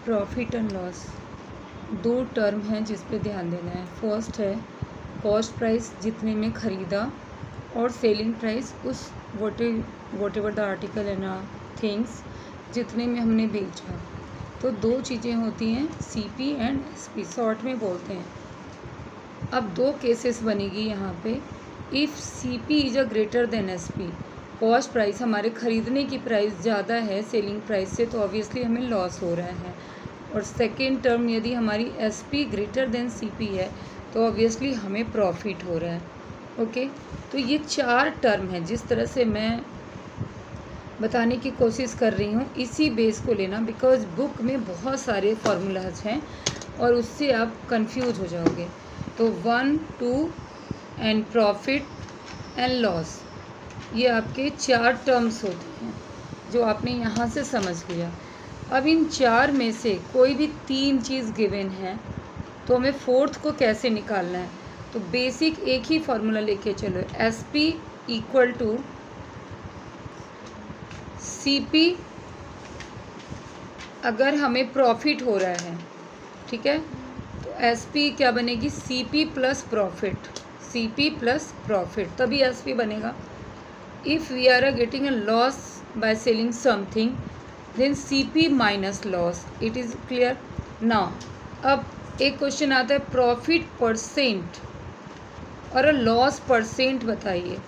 Profit and loss दो term हैं जिस पे ध्यान देना है। फर्स्ट है कॉस्ट प्राइस जितने में ख़रीदा और सेलिंग प्राइस उस what ever the article and things जितने में हमने बेचा। तो दो चीज़ें होती हैं सीपी एंड एसपी, शॉर्ट में बोलते हैं। अब दो केसेस बनेगी यहाँ पे। If CP is a greater then SP, cost price हमारे ख़रीदने की प्राइस ज़्यादा है सेलिंग प्राइस से, तो ऑब्वियसली हमें लॉस हो रहा है। और सेकेंड टर्म यदि हमारी एसपी ग्रेटर देन सीपी है तो ऑब्वियसली हमें प्रॉफिट हो रहा है। ओके, तो ये चार टर्म हैं जिस तरह से मैं बताने की कोशिश कर रही हूँ, इसी बेस को लेना, बिकॉज बुक में बहुत सारे फार्मूलाज हैं और उससे आप कंफ्यूज हो जाओगे। तो 1, 2 एंड प्रॉफिट एंड लॉस, ये आपके चार टर्म्स होते हैं जो आपने यहाँ से समझ लिया। अब इन चार में से कोई भी तीन चीज़ गिवन है तो हमें फोर्थ को कैसे निकालना है। तो बेसिक एक ही फार्मूला लेके चलो, S P equal to C P अगर हमें प्रॉफिट हो रहा है, ठीक है, तो एस पी क्या बनेगी, C P plus profit, C P plus profit, तभी एस पी बनेगा। If we are getting a loss by selling something, then CP minus loss. It is clear? Now, अब एक क्वेश्चन आता है प्रॉफिट परसेंट और loss percent बताइए।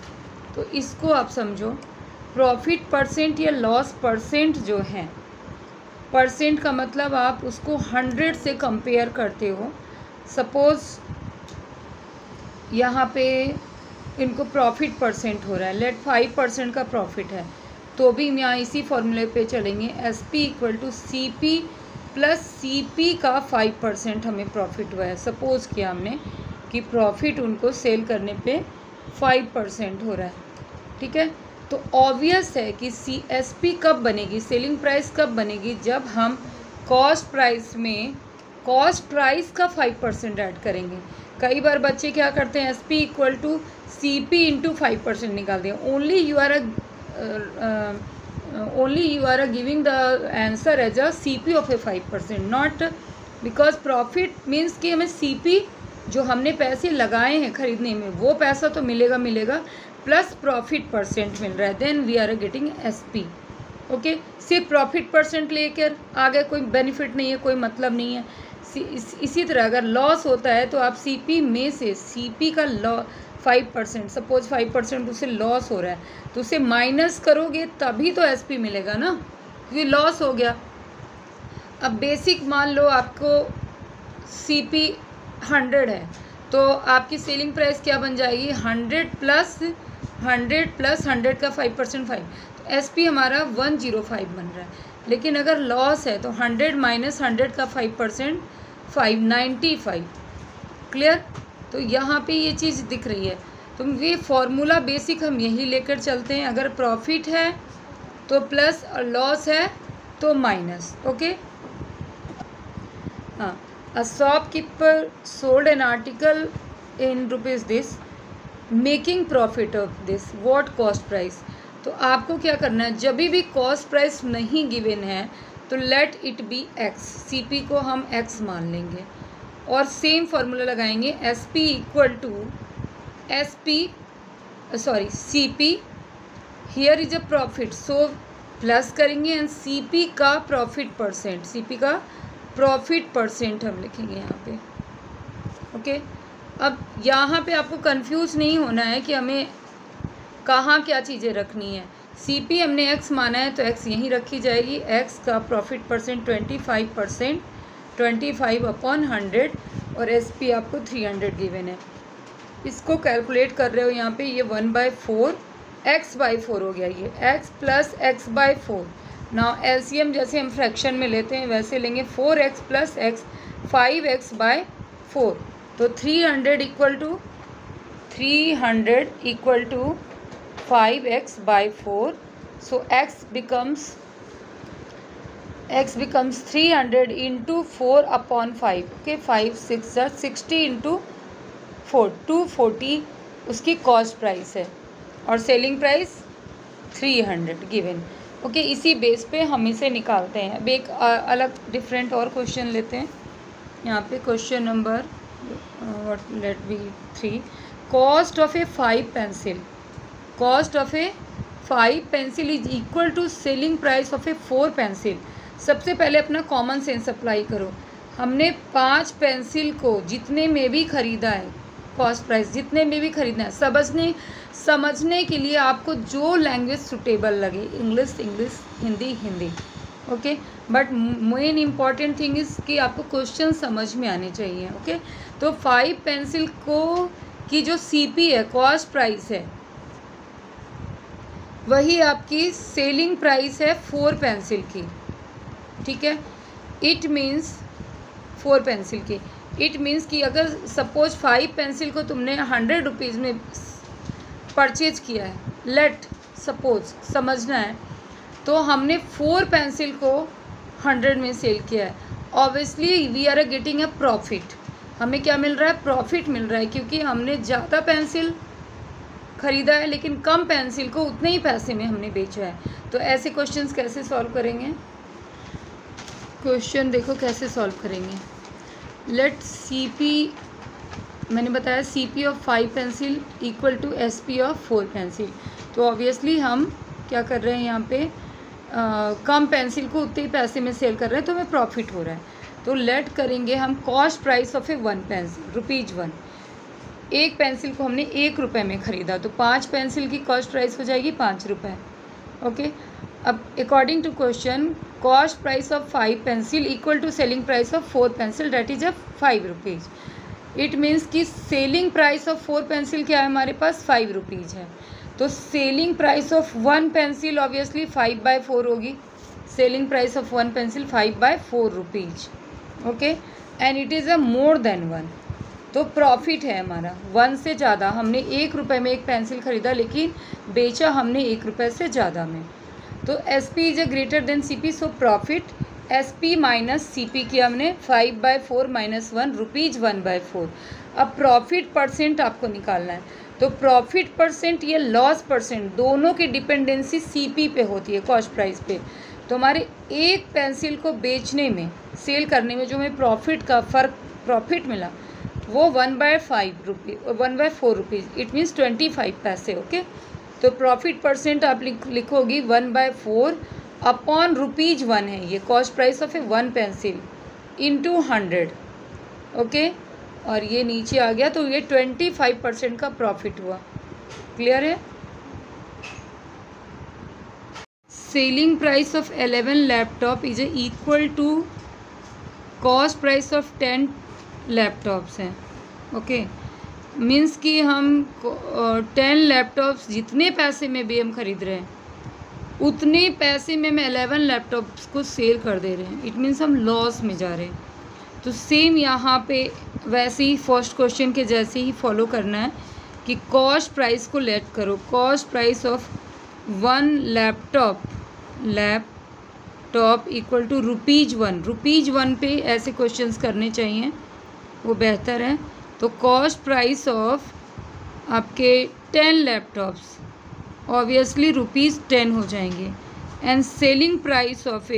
तो इसको आप समझो, प्रॉफिट परसेंट या लॉस परसेंट जो है, परसेंट का मतलब आप उसको 100 से कंपेयर करते हो। सपोज़ यहाँ पे इनको प्रॉफिट परसेंट हो रहा है, लेट 5% का प्रॉफिट है, तो भी हम यहाँ इसी फॉर्मूले पे चलेंगे, S P equal to C P plus C P का 5% हमें प्रॉफिट हुआ है। सपोज़ किया हमने कि प्रॉफिट उनको सेल करने पे 5% हो रहा है, ठीक है। तो ऑब्वियस है कि सी एस पी कब बनेगी, सेलिंग प्राइस कब बनेगी, जब हम कॉस्ट प्राइस में कॉस्ट प्राइस का 5% ऐड करेंगे। कई बार बच्चे क्या करते हैं, S P equal to C P into 5% निकालते हैं। Only you are giving the answer as a C P of a 5%, not because profit means कि हमें सी पी जो हमने पैसे लगाए हैं खरीदने में वो पैसा तो मिलेगा प्लस प्रॉफिट परसेंट मिल रहा है, then we are getting S P. Okay, सिर्फ प्रॉफिट परसेंट लेकर आगे कोई बेनिफिट नहीं है, कोई मतलब नहीं है। इसी तरह अगर लॉस होता है तो आप सी पी में से सी पी का 5%, सपोज 5% उसे लॉस हो रहा है तो उसे माइनस करोगे तभी तो एस पी मिलेगा ना, क्योंकि लॉस हो गया। अब बेसिक मान लो आपको सी पी 100 है तो आपकी सेलिंग प्राइस क्या बन जाएगी, 100 प्लस 100 का 5% 5, तो एस पी हमारा 105 बन रहा है। लेकिन अगर लॉस है तो 100 माइनस 100 का 5% 595। क्लियर? तो यहाँ पे ये चीज़ दिख रही है। तो ये फॉर्मूला बेसिक हम यही लेकर चलते हैं, अगर प्रॉफिट है तो प्लस और लॉस है तो माइनस। ओके, हाँ, a shopkeeper sold an article in rupees this, making profit of this, what cost price. तो आपको क्या करना है, जब भी कॉस्ट प्राइस नहीं गिवन है तो let it be X, C P को हम एक्स मान लेंगे और सेम फार्मूला लगाएंगे, S P equal to C P, here is a profit, so plus करेंगे एंड सी पी का प्रॉफिट परसेंट, सी पी का प्रॉफिट परसेंट हम लिखेंगे यहाँ पे। ओके, अब यहाँ पे आपको कंफ्यूज नहीं होना है कि हमें कहाँ क्या चीज़ें रखनी है। सी पी हमने एक्स माना है तो एक्स यहीं रखी जाएगी, एक्स का प्रॉफिट परसेंट 25%, 25 अपॉन 100, और एस पी आपको 300 गिवन है। इसको कैलकुलेट कर रहे हो यहाँ पे, ये 1/4 x/4 हो गया, ये x plus x/4। Now LCM जैसे हम फ्रैक्शन में लेते हैं वैसे लेंगे, 4x प्लस x 5x/4, तो 300 equal to 5x/4, so x becomes 300 into 4 upon 5, okay, 5 6 60 into 4, 240 उसकी कॉस्ट प्राइस है और सेलिंग प्राइस 300 गिवन। ओके, इसी बेस पे हम इसे निकालते हैं। अब एक अलग डिफरेंट और क्वेश्चन लेते हैं। यहाँ पे question number let be 3, cost of a 5 pencil, cost of a 5 pencil is equal to selling price of a 4 pencil. सबसे पहले अपना कॉमन सेंस अप्लाई करो। हमने 5 पेंसिल को जितने में भी ख़रीदा है, कॉस्ट प्राइस जितने में भी ख़रीदना है, समझने के लिए आपको जो लैंग्वेज सुटेबल लगे, English Hindi, okay. But main important thing is कि आपको क्वेश्चन समझ में आने चाहिए, ओके। तो 5 पेंसिल को की जो सीपी है, कॉस्ट प्राइस है, वही आपकी सेलिंग प्राइस है 4 पेंसिल की, ठीक है। इट मीन्स 4 पेंसिल की, इट मीन्स कि अगर सपोज 5 पेंसिल को तुमने 100 रुपीज़ में परचेज किया है, लेट सपोज, समझना है, तो हमने 4 पेंसिल को 100 में सेल किया है। Obviously we are getting a profit. हमें क्या मिल रहा है? प्रॉफिट मिल रहा है, क्योंकि हमने ज़्यादा पेंसिल ख़रीदा है लेकिन कम पेंसिल को उतने ही पैसे में हमने बेचा है। तो ऐसे क्वेश्चंस कैसे सॉल्व करेंगे? क्वेश्चन देखो कैसे सॉल्व करेंगे। लेट सीपी, मैंने बताया CP of 5 pencil equal to SP of 4 pencil. तो ऑब्वियसली हम क्या कर रहे हैं यहाँ पे, कम पेंसिल को उतने ही पैसे में सेल कर रहे हैं, तो हमें प्रॉफिट हो रहा है। तो लेट करेंगे हम cost price of a 1 pencil ₹1। एक पेंसिल को हमने 1 रुपये में ख़रीदा, तो 5 पेंसिल की कॉस्ट प्राइस हो जाएगी 5 रुपये, ओके। अब according to question, cost price of 5 pencil equal to selling price of 4 pencil, that is 5 rupees. It means कि सेलिंग प्राइस ऑफ 4 पेंसिल क्या है हमारे पास? 5 रुपीज़ है। तो selling price of 1 pencil obviously 5/4 होगी। Selling price of 1 pencil 5/4 rupees, okay. And it is a more than 1, तो profit है हमारा 1 से ज़्यादा। हमने 1 रुपये में एक पेंसिल ख़रीदा लेकिन बेचा हमने 1 रुपये से ज़्यादा में। तो S P is a greater than C P, so profit S P minus C P किया हमने, 5/4 माइनस 1 ₹1/4। अब प्रॉफिट परसेंट आपको निकालना है। तो प्रॉफिट परसेंट या लॉस परसेंट, दोनों की डिपेंडेंसी सी पी पे होती है, कॉस्ट प्राइस पे। तो हमारे एक पेंसिल को बेचने में, सेल करने में जो हमें प्रॉफिट मिला वो 1/4 रुपीज़, इट मीन्स 25 पैसे, ओके। तो प्रॉफिट परसेंट आप लिखोगी 1/4 अपॉन ₹1 है, ये cost price of a 1 pencil into 100, okay. और ये नीचे आ गया, तो ये 25% का प्रॉफिट हुआ। क्लियर है? Selling price of 11 laptop is equal to cost price of 10 laptops हैं, ओके। मीन्स कि हम 10 लैपटॉप्स जितने पैसे में भी हम ख़रीद रहे हैं, उतने पैसे में हम 11 लैपटॉप्स को सेल कर दे रहे हैं। इट मीन्स हम लॉस में जा रहे हैं। तो सेम यहाँ पे वैसे ही फर्स्ट क्वेश्चन के जैसे ही फॉलो करना है कि कॉस्ट प्राइस को लेट करो, cost price of 1 laptop equal to ₹1 पे ऐसे क्वेश्चंस करने चाहिए, वो बेहतर है। तो कॉस्ट प्राइस ऑफ आपके 10 लैपटॉप्स ऑब्वियसली ₹10 हो जाएंगे। And selling price of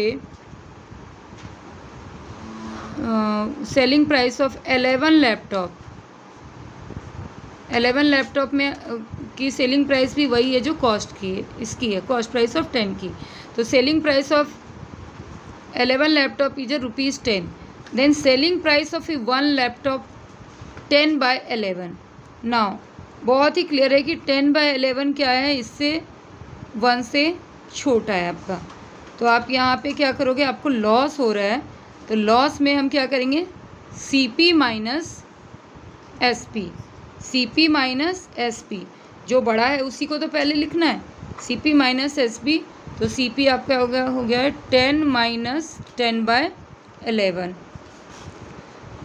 11 laptop में की सेलिंग प्राइस भी वही है जो कॉस्ट की है, इसकी है, कॉस्ट प्राइस ऑफ 10 की। तो selling price of 11 laptop is ₹10। Then selling price of 1 laptop 10/11। Now बहुत ही क्लियर है कि 10/11 क्या है, इससे 1 से छोटा है आपका। तो आप यहाँ पे क्या करोगे, आपको लॉस हो रहा है, तो लॉस में हम क्या करेंगे, CP minus SP, CP minus SP, जो बड़ा है उसी को तो पहले लिखना है, CP माइनस SP। तो CP आपका हो गया है 10 माइनस 10/11,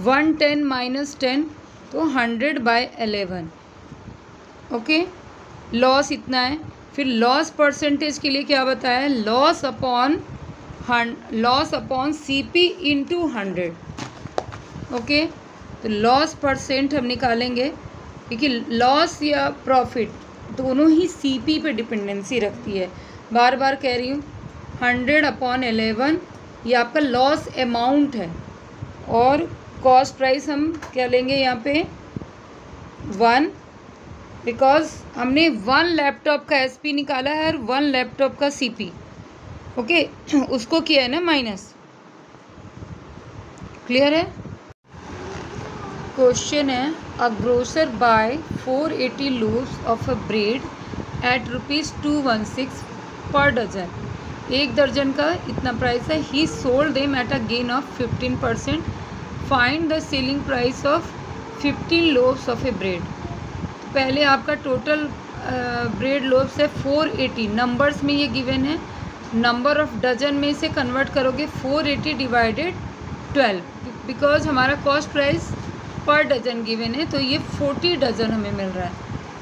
110 माइनस 10, तो 100/11, ओके। लॉस इतना है। फिर लॉस परसेंटेज के लिए क्या बताया है, loss upon CP into 100, okay. तो लॉस परसेंट हम निकालेंगे, क्योंकि लॉस या प्रॉफिट दोनों ही CP पे डिपेंडेंसी रखती है। बार बार कह रही हूँ, 100/11 ये आपका लॉस अमाउंट है। और कॉस्ट प्राइस हम क्या लेंगे यहाँ पे 1, बिकॉज हमने 1 लैपटॉप का SP निकाला है और 1 लैपटॉप का CP। ओके, उसको किया है ना माइनस। क्लियर है? क्वेश्चन है, a grocer buy 480 loaves of a bread at ₹216 per dozen. 1 दर्जन का इतना प्राइस है। He sold them at a gain of 15%। Find the selling price of 15 loaves of a bread. पहले आपका टोटल ब्रेड लोव्स है 480, numbers में ये given है। नंबर ऑफ डजन में से कन्वर्ट करोगे 480 डिवाइडेड 12, बिकॉज हमारा cost price per dozen given है, तो ये 40 डजन हमें मिल रहा है।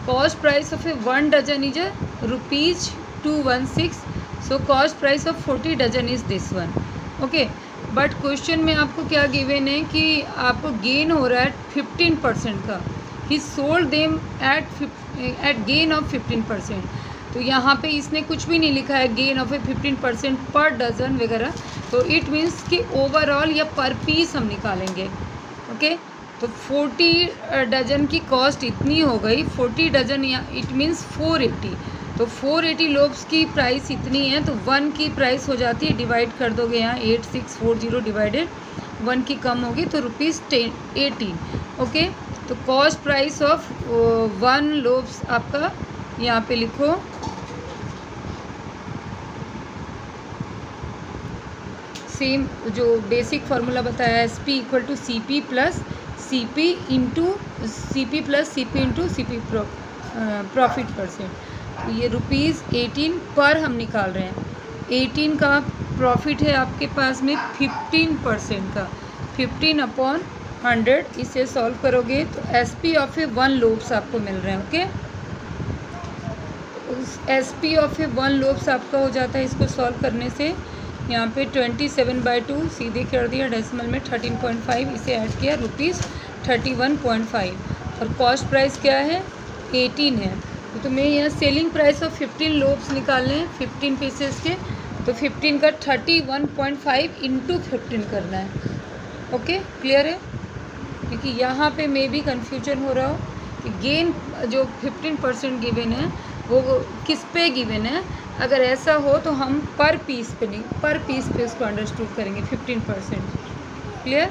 Cost price of a 1 dozen is ₹216, so cost price of 40 dozen is this one. Okay, but question में आपको क्या गिवन है कि आपको गेन हो रहा है 15% का। ही sold them eight gain of 15%। तो यहाँ पे इसने कुछ भी नहीं लिखा है गेन ऑफ ए 15% पर डजन वगैरह, तो इट मीन्स कि ओवरऑल या पर पीस हम निकालेंगे। ओके, तो 40 डजन की कॉस्ट इतनी हो गई, 40 डजन या इट मीन्स 480। तो 480 लोब्स की प्राइस इतनी है, तो 1 की प्राइस हो जाती है, डिवाइड कर दोगे यहाँ 8640 डिवाइडेड 1 की कम होगी तो ₹18। ओके, तो कॉस्ट प्राइस ऑफ 1 लोब्स आपका यहाँ पे लिखो सेम जो बेसिक फार्मूला बताया, SP = CP + CP + CP into CP profit %। तो ये ₹18 पर हम निकाल रहे हैं। 18 का प्रॉफिट है आपके पास में 15% का, 15/100। इसे सॉल्व करोगे तो SP ऑफ ए 1 लोब्स आपको मिल रहे हैं। Okay, SP of a 1 lobes आपका हो जाता है। इसको सॉल्व करने से यहाँ पे 27/2 सीधे कर दिया, डेसिमल में 13.5, इसे ऐड किया ₹31.5। और कॉस्ट प्राइस क्या है 18 है। तो तुम्हें यहाँ सेलिंग प्राइस ऑफ 15 लोब्स निकालने हैं 15 पीसेस के, तो 15 का 31.5 इंटू 15 करना है। ओके, क्लियर है? क्योंकि यहाँ पे मे भी कन्फ्यूजन हो रहा हो कि गेन जो 15% गिवन है वो किस पे गिवन है। अगर ऐसा हो तो हम पर पीस पे नहीं, पर पीस पे उसको अंडरस्टूड करेंगे 15%। क्लियर?